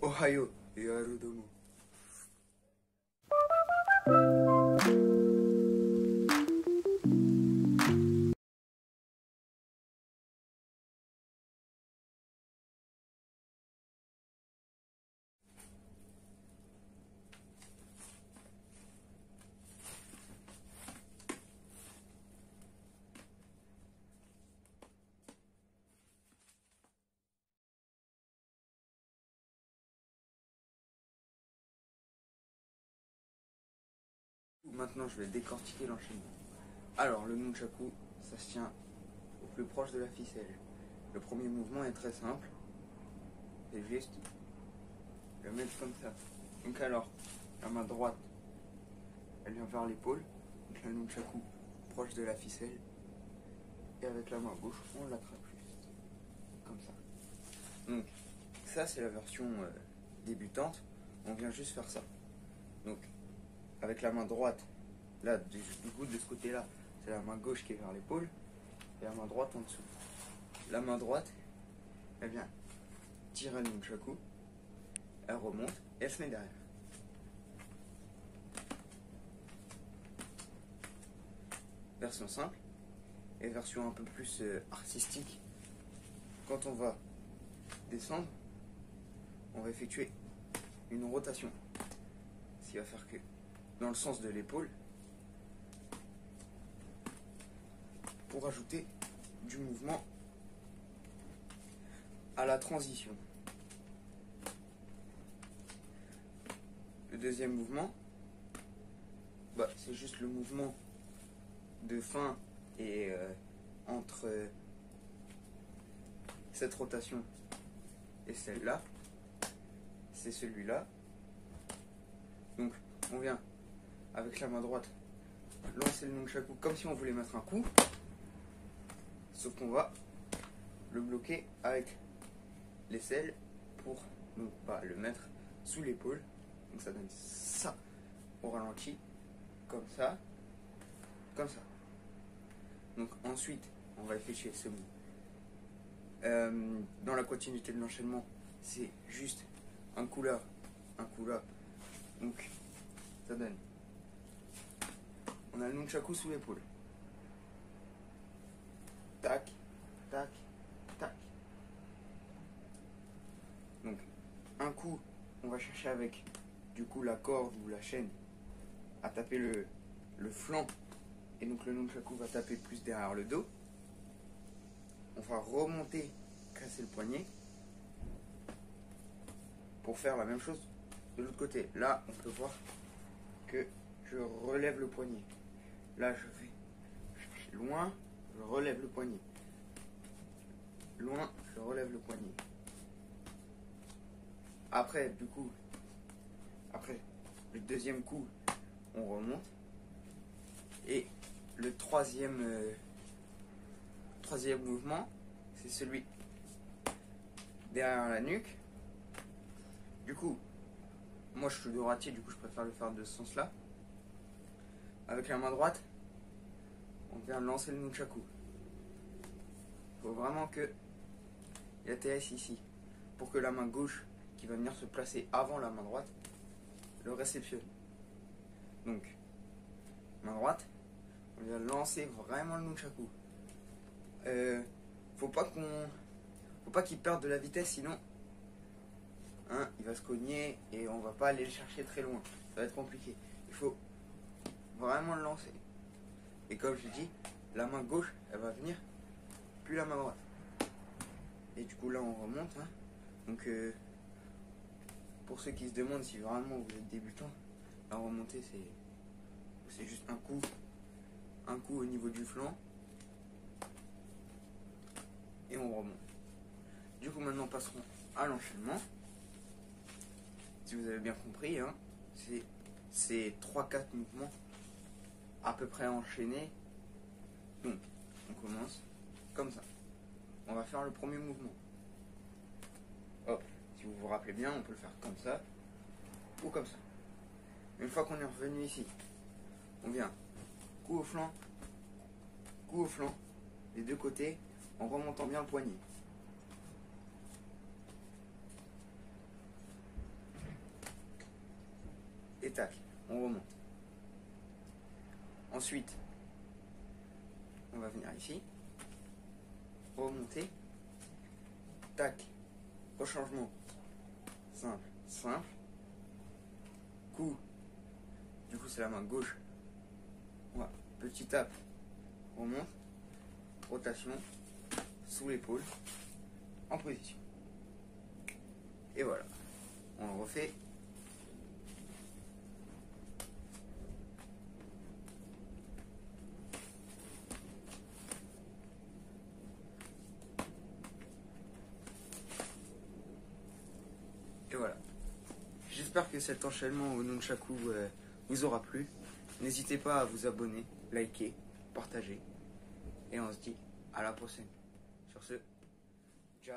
Ohio et Arudomo. Maintenant, je vais décortiquer l'enchaînement. Alors, le nunchaku, ça se tient au plus proche de la ficelle. Le premier mouvement est très simple. C'est juste le mettre comme ça. Donc alors, la main droite, elle vient vers l'épaule. Donc le nunchaku proche de la ficelle. Et avec la main gauche, on l'attrape juste. Comme ça. Donc, ça c'est la version débutante. On vient juste faire ça. Donc, avec la main droite, là, du coup de ce côté-là, c'est la main gauche qui est vers l'épaule, et la main droite en dessous. La main droite, elle vient tirer le nunchaku, elle remonte, et elle se met derrière. Version simple, et version un peu plus artistique, quand on va descendre, on va effectuer une rotation. Ce qui va faire que, dans le sens de l'épaule, pour ajouter du mouvement à la transition. Le deuxième mouvement, c'est juste le mouvement de fin et entre cette rotation et celle-là, c'est celui-là. Donc on vient avec la main droite lancer le nunchaku comme si on voulait mettre un coup, sauf qu'on va le bloquer avec l'aisselle pour le mettre sous l'épaule. Donc ça donne ça au ralenti, comme ça, comme ça. Donc ensuite on va effectuer ce move. Dans la continuité de l'enchaînement, c'est juste un coup là, un coup là. Donc ça donne, on a le nunchaku sous l'épaule, tac, tac, tac. Donc un coup, on va chercher avec du coup la corde ou la chaîne à taper le flanc, et donc le nunchaku va taper plus derrière le dos. On va remonter, casser le poignet pour faire la même chose de l'autre côté. Là, on peut voir que je relève le poignet. Là, je vais loin, je relève le poignet. Loin, je relève le poignet. Après, du coup, après le deuxième coup, on remonte. Et le troisième mouvement, c'est celui derrière la nuque. Du coup, moi je suis droitier, du coup je préfère le faire de ce sens-là. Avec la main droite, on vient lancer le nunchaku. Il faut vraiment que il atterrisse ici, pour que la main gauche, qui va venir se placer avant la main droite, le réceptionne. Donc, main droite, on vient lancer vraiment le nunchaku. Faut pas qu'il perde de la vitesse, sinon il va se cogner et on va pas aller le chercher très loin. Ça va être compliqué. Il faut vraiment le lancer. Et comme je dis, la main gauche, elle va venir, plus la main droite. Et du coup là on remonte. Donc pour ceux qui se demandent si vraiment vous êtes débutant, la remontée c'est juste un coup au niveau du flanc. Et on remonte. Du coup maintenant passerons à l'enchaînement. Si vous avez bien compris, c'est 3-4 mouvements à peu près enchaînés. Donc on commence comme ça. On va faire le premier mouvement. Hop, si vous vous rappelez bien, on peut le faire comme ça ou comme ça. Une fois qu'on est revenu ici, on vient coup au flanc, des deux côtés, en remontant bien le poignet. tac, on remonte. Ensuite, on va venir ici, remonter, tac, rechangement, simple, simple, coup, du coup c'est la main gauche, voilà, petit tap, remonte, rotation, sous l'épaule, en position. Et voilà, on le refait. Et voilà. J'espère que cet enchaînement au nunchaku vous aura plu. N'hésitez pas à vous abonner, liker, partager. Et on se dit à la prochaine. Sur ce, ciao.